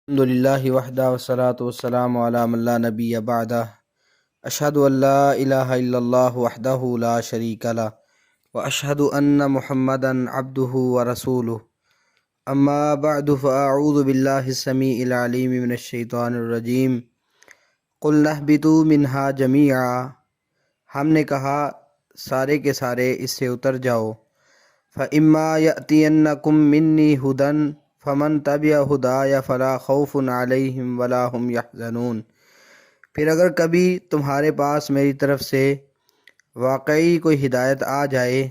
الحمدللہ وحدہ والصلاۃ والسلام علی من لا نبی بعدہ اشہد ان لا الہ الا اللہ وحدہ لا شریک لہ واشہد ان محمدا عبدہ ورسولہ اما بعد فاعوذ باللہ السمیع العلیم من الشیطان الرجیم قلنا اہبطوا منہا جمیعا، ہم نے کہا سارے کے سارے اس سے اتر جاؤ۔ فَإِمَّا يَأْتِيَنَّكُم مِّنِّي هُدًى فَمَن تَبِعَ هُدَايَ فَلَا خَوْفٌ عَلَيْهِمْ وَلَا هُمْ يَحْزَنُونَ، پھر اگر کبھی تمہارے پاس میری طرف سے واقعی کوئی ہدایت آ جائے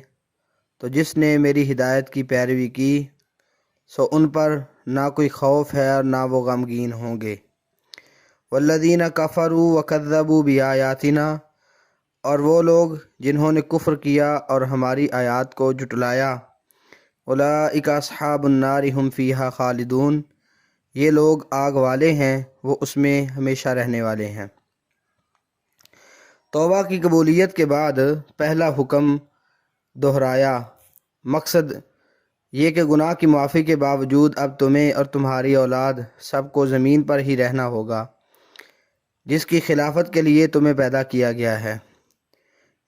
تو جس نے میری ہدایت کی پیروی کی سو ان پر نہ کوئی خوف ہے اور نہ وہ غمگین ہوں گے۔ وَالَّذِينَ كَفَرُوا وَكَذَّبُوا بِآيَاتِنَا، اور وہ لوگ جنہوں نے کفر کیا اور ہماری آیات کو جھٹلایا، اولئک اصحاب النار ہم فیہا خالدون، یہ لوگ آگ والے ہیں، وہ اس میں ہمیشہ رہنے والے ہیں۔ توبہ کی قبولیت کے بعد پہلا حکم دہرایا، مقصد یہ کہ گناہ کی معافی کے باوجود اب تمہیں اور تمہاری اولاد سب کو زمین پر ہی رہنا ہوگا جس کی خلافت کے لیے تمہیں پیدا کیا گیا ہے۔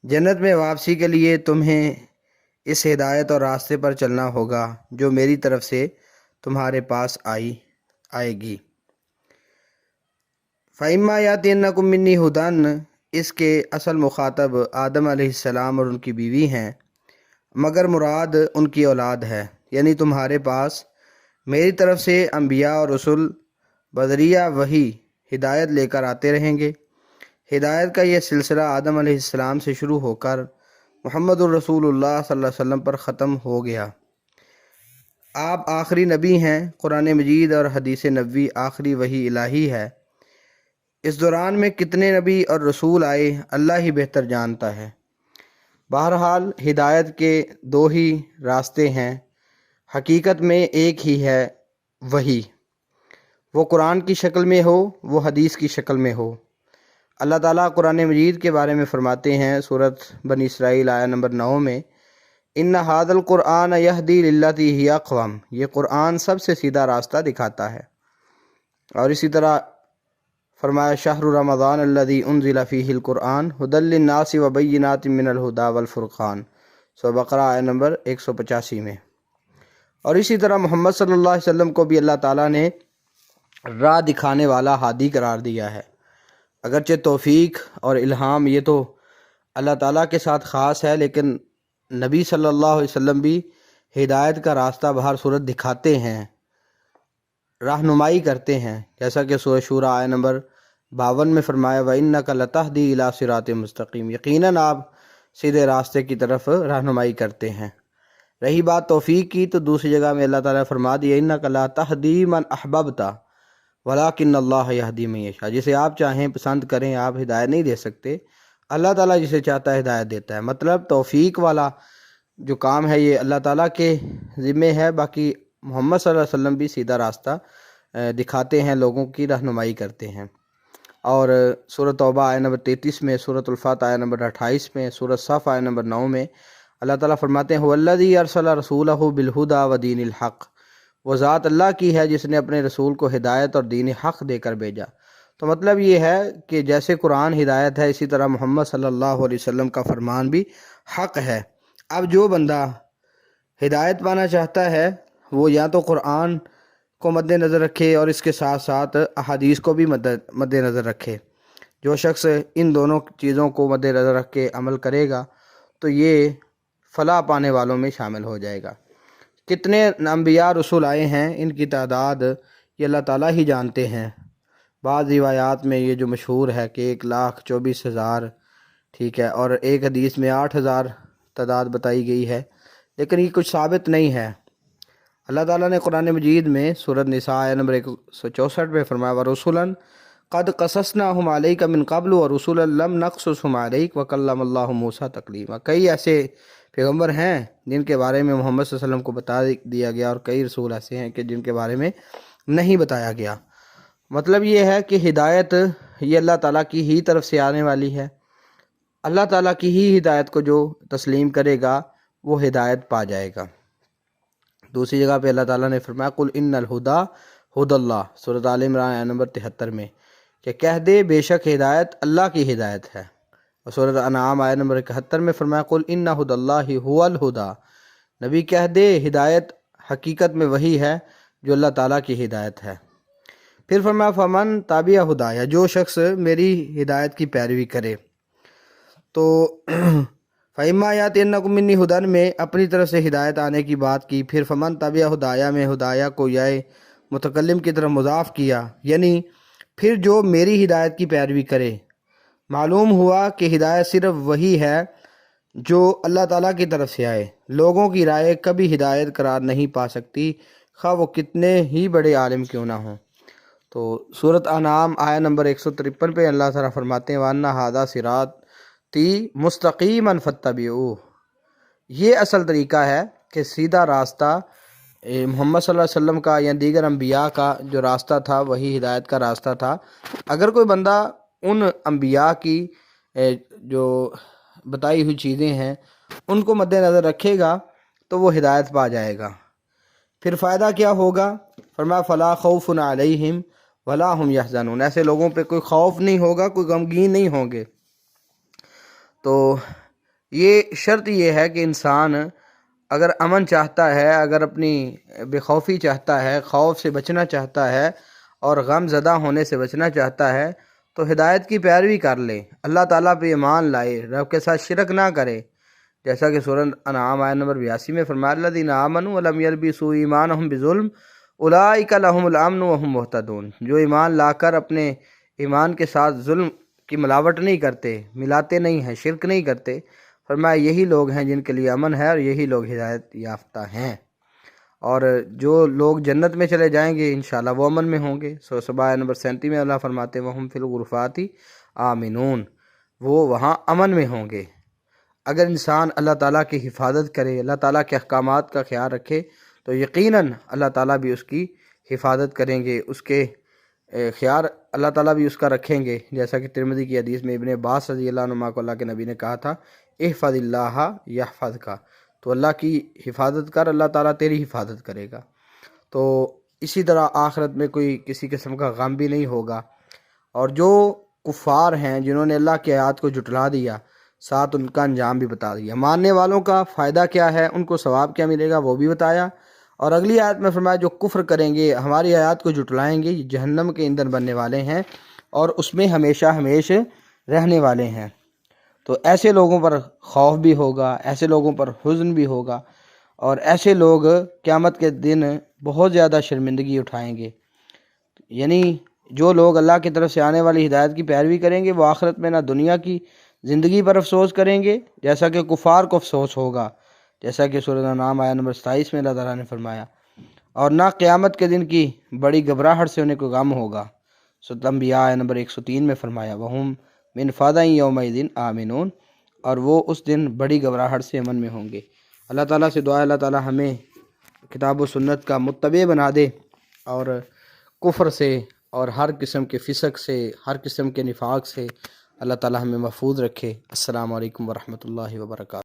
جنت میں واپسی کے لیے تمہیں اس ہدایت اور راستے پر چلنا ہوگا جو میری طرف سے تمہارے پاس آئے گی۔ فَإِمَّا يَأْتِيَنَّكُم مِّنِّي هُدًى، اس کے اصل مخاطب آدم علیہ السلام اور ان کی بیوی ہیں، مگر مراد ان کی اولاد ہے، یعنی تمہارے پاس میری طرف سے انبیاء اور رسول بذریعہ وحی ہدایت لے کر آتے رہیں گے۔ ہدایت کا یہ سلسلہ آدم علیہ السلام سے شروع ہو کر محمد الرسول اللہ صلی اللہ علیہ وسلم پر ختم ہو گیا۔ آپ آخری نبی ہیں، قرآن مجید اور حدیث نبوی آخری وحی الہی ہے۔ اس دوران میں کتنے نبی اور رسول آئے اللہ ہی بہتر جانتا ہے۔ بہرحال ہدایت کے دو ہی راستے ہیں، حقیقت میں ایک ہی ہے، وحی، وہ قرآن کی شکل میں ہو وہ حدیث کی شکل میں ہو۔ اللہ تعالیٰ قرآن مجید کے بارے میں فرماتے ہیں سورۃ بنی اسرائیل آیہ نمبر 9 میں، ان ھذا القرآن یہدی للتی ہی اقوم، یہ قرآن سب سے سیدھا راستہ دکھاتا ہے۔ اور اسی طرح فرمایا شہر رمضان الذی انزل فیہ القرآن ھدی للناس وبینات من الھدی والفرقان، سورۃ بقرہ آیہ نمبر 185 میں۔ اور اسی طرح محمد صلی اللہ علیہ وسلم کو بھی اللہ تعالیٰ نے راہ دکھانے والا ہادی قرار دیا ہے۔ اگرچہ توفیق اور الہام یہ تو اللہ تعالیٰ کے ساتھ خاص ہے، لیکن نبی صلی اللہ علیہ وسلم بھی ہدایت کا راستہ بہر صورت دکھاتے ہیں، رہنمائی کرتے ہیں، جیسا کہ سورہ شورى آیہ نمبر 52 میں فرمایا وَإِنَّكَ لَتَهْدِي إِلَىٰ صِرَاطٍ مُسْتَقِيمٍ، یقیناً آپ سیدھے راستے کی طرف رہنمائی کرتے ہیں۔ رہی بات توفیق کی تو دوسری جگہ میں اللہ تعالیٰ فرما دیا إِنَّكَ لَا تَهْدِي مَنْ أَحْبَبْتَ وَلَٰكِنَّ اللَّهَ يَهْدِي مَن يَشَاءُ، جسے آپ چاہیں پسند کریں آپ ہدایت نہیں دے سکتے، اللہ تعالیٰ جسے چاہتا ہے ہدایت دیتا ہے۔ مطلب توفیق والا جو کام ہے یہ اللہ تعالیٰ کے ذمے ہے، باقی محمد صلی اللہ علیہ وسلم بھی سیدھا راستہ دکھاتے ہیں، لوگوں کی رہنمائی کرتے ہیں۔ اور سورۃ توبہ آیہ نمبر 33 میں، سورۃ الفاتح آیہ نمبر 28 میں، سورۃ صف آیہ نمبر 9 میں اللہ تعالیٰ فرماتے ہیں هو الذی ارسل رسولہ بالہدی ودین الحق، وہ ذات اللہ کی ہے جس نے اپنے رسول کو ہدایت اور دین حق دے کر بھیجا۔ تو مطلب یہ ہے کہ جیسے قرآن ہدایت ہے اسی طرح محمد صلی اللہ علیہ وسلم کا فرمان بھی حق ہے۔ اب جو بندہ ہدایت پانا چاہتا ہے وہ یا تو قرآن کو مد نظر رکھے اور اس کے ساتھ ساتھ احادیث کو بھی مد نظر رکھے۔ جو شخص ان دونوں چیزوں کو مد نظر رکھ کے عمل کرے گا تو یہ فلاح پانے والوں میں شامل ہو جائے گا۔ کتنے انبیاء رسول آئے ہیں ان کی تعداد یہ اللہ تعالیٰ ہی جانتے ہیں۔ بعض روایات میں یہ جو مشہور ہے کہ 1,24,000، ٹھیک ہے، اور ایک حدیث میں 8,000 تعداد بتائی گئی ہے، لیکن یہ کچھ ثابت نہیں ہے۔ اللہ تعالیٰ نے قرآن مجید میں سورۃ نساء آیہ نمبر 164 میں فرمایا وَرُسُلًا قَدْ قَصَصْنَاهُمْ عَلَيْكَ مِن قَبْلُ وَرُسُلًا لَّمْ نَقْصُصْهُمْ عَلَيْكَ وَكَلَّمَ اللَّهُ مُوسَىٰ تَكْلِيمًا، کئی ایسے پیغمبر ہیں جن کے بارے میں محمد صلی اللہ علیہ وسلم کو بتا دیا گیا اور کئی رسول ایسے ہیں کہ جن کے بارے میں نہیں بتایا گیا۔ مطلب یہ ہے کہ ہدایت یہ اللہ تعالیٰ کی ہی طرف سے آنے والی ہے، اللہ تعالیٰ کی ہی ہدایت کو جو تسلیم کرے گا وہ ہدایت پا جائے گا۔ دوسری جگہ پہ اللہ تعالیٰ نے فرمایا قُلْ إِنَّ الْهُدَىٰ ہد اللہ، سورۃ آل عمران آیت نمبر 73 میں کہ کہہ دے بے شک ہدایت اللہ کی ہدایت ہے۔ اور سورۃ انعام آیت نمبر 71 میں فرمایا قل ان ہدی اللہ هو الہدی، نبی کہہ دے ہدایت حقیقت میں وہی ہے جو اللہ تعالیٰ کی ہدایت ہے۔ پھر فرمایا فمن تابع ہدایا، جو شخص میری ہدایت کی پیروی کرے تو فَإِمَّا يَأْتِيَنَّكُم مِّنِّي هُدًى میں اپنی طرف سے ہدایت آنے کی بات کی۔ پھر فمن تابع ہدایا میں ہدایا کو یا متکلم کی طرف مضاف کیا، یعنی پھر جو میری ہدایت کی پیروی کرے۔ معلوم ہوا کہ ہدایت صرف وہی ہے جو اللہ تعالیٰ کی طرف سے آئے۔ لوگوں کی رائے کبھی ہدایت قرار نہیں پا سکتی، خواہ وہ کتنے ہی بڑے عالم کیوں نہ ہوں۔ تو سورۃ انعام آیت نمبر 153 پہ اللہ تعالیٰ فرماتے ہیں وَأَنَّ هَذَا صِرَاطِي مُسْتَقِيمًا فَاتَّبِعُوهُ، یہ اصل طریقہ ہے کہ سیدھا راستہ محمد صلی اللہ علیہ وسلم کا یا دیگر انبیاء کا جو راستہ تھا وہی ہدایت کا راستہ تھا۔ اگر کوئی بندہ ان انبیاء کی جو بتائی ہوئی چیزیں ہیں ان کو مد نظر رکھے گا تو وہ ہدایت پا جائے گا۔ پھر فائدہ کیا ہوگا؟ فرمایا فلا خوف علیہم ولا هم یحزنون، ایسے لوگوں پہ کوئی خوف نہیں ہوگا، کوئی غمگین نہیں ہوں گے۔ تو یہ شرط یہ ہے کہ انسان اگر امن چاہتا ہے، اگر اپنی بے خوفی چاہتا ہے، خوف سے بچنا چاہتا ہے اور غم زدہ ہونے سے بچنا چاہتا ہے تو ہدایت کی پیروی کر لے، اللہ تعالیٰ پہ ایمان لائے، رب کے ساتھ شرک نہ کرے، جیسا کہ سورۃ انعام آیت نمبر 82 میں فرمایا الذین آمنوا ولم یلبسوا ایمانہم بظلم اولئک لہم الامن وہم مہتدون، جو ایمان لا کر اپنے ایمان کے ساتھ ظلم کی ملاوٹ نہیں کرتے، ملاتے نہیں ہیں، شرک نہیں کرتے، فرمایا یہی لوگ ہیں جن کے لیے امن ہے اور یہی لوگ ہدایت یافتہ ہیں، اور جو لوگ جنت میں چلے جائیں گے انشاءاللہ وہ امن میں ہوں گے۔ سورۃ آیت نمبر 37 میں اللہ فرماتے ہیں وَهُمْ فِي الْغُرُفَاتِ آمنون، وہ وہاں امن میں ہوں گے۔ اگر انسان اللہ تعالیٰ کی حفاظت کرے، اللہ تعالیٰ کے احکامات کا خیال رکھے تو یقیناً اللہ تعالیٰ بھی اس کی حفاظت کریں گے، اس کے خیال اللہ تعالیٰ بھی اس کا رکھیں گے، جیسا کہ ترمذی کی حدیث میں ابن عباس رضی اللہ عنہما کو اللہ کے نبی نے کہا تھا احفظ اللہ یحفظک، تو اللہ کی حفاظت کر، اللہ تعالیٰ تیری حفاظت کرے گا۔ تو اسی طرح آخرت میں کوئی کسی قسم کا غم بھی نہیں ہوگا، اور جو کفار ہیں جنہوں نے اللہ کی آیات کو جھٹلا دیا ساتھ ان کا انجام بھی بتا دیا۔ ماننے والوں کا فائدہ کیا ہے، ان کو ثواب کیا ملے گا وہ بھی بتایا، اور اگلی آیت میں فرمایا جو کفر کریں گے، ہماری آیات کو جھٹلائیں گے، یہ جہنم کے ایندھن بننے والے ہیں اور اس میں ہمیشہ ہمیشہ رہنے والے ہیں۔ تو ایسے لوگوں پر خوف بھی ہوگا، ایسے لوگوں پر حزن بھی ہوگا، اور ایسے لوگ قیامت کے دن بہت زیادہ شرمندگی اٹھائیں گے۔ یعنی جو لوگ اللہ کی طرف سے آنے والی ہدایت کی پیروی کریں گے وہ آخرت میں نہ دنیا کی زندگی پر افسوس کریں گے جیسا کہ کفار کو افسوس ہوگا، جیسا کہ سورۃ انعام آیت نمبر 27 میں اللہ تعالیٰ نے فرمایا، اور نہ قیامت کے دن کی بڑی گھبراہٹ سے انہیں کوئی غم ہوگا۔ سورۃ انبیاء آیت نمبر 103 میں فرمایا وَهُمْ مِنْ فَزَعٍ يَوْمَئِذٍ آمِنُونَ، اور وہ اس دن بڑی گھبراہٹ سے امن میں ہوں گے۔ اللہ تعالیٰ سے دعا ہے اللہ تعالیٰ ہمیں کتاب و سنت کا متبع بنا دے، اور کفر سے اور ہر قسم کے فسق سے، ہر قسم کے نفاق سے اللہ تعالیٰ ہمیں محفوظ رکھے۔ السلام علیکم ورحمۃ اللہ وبرکاتہ۔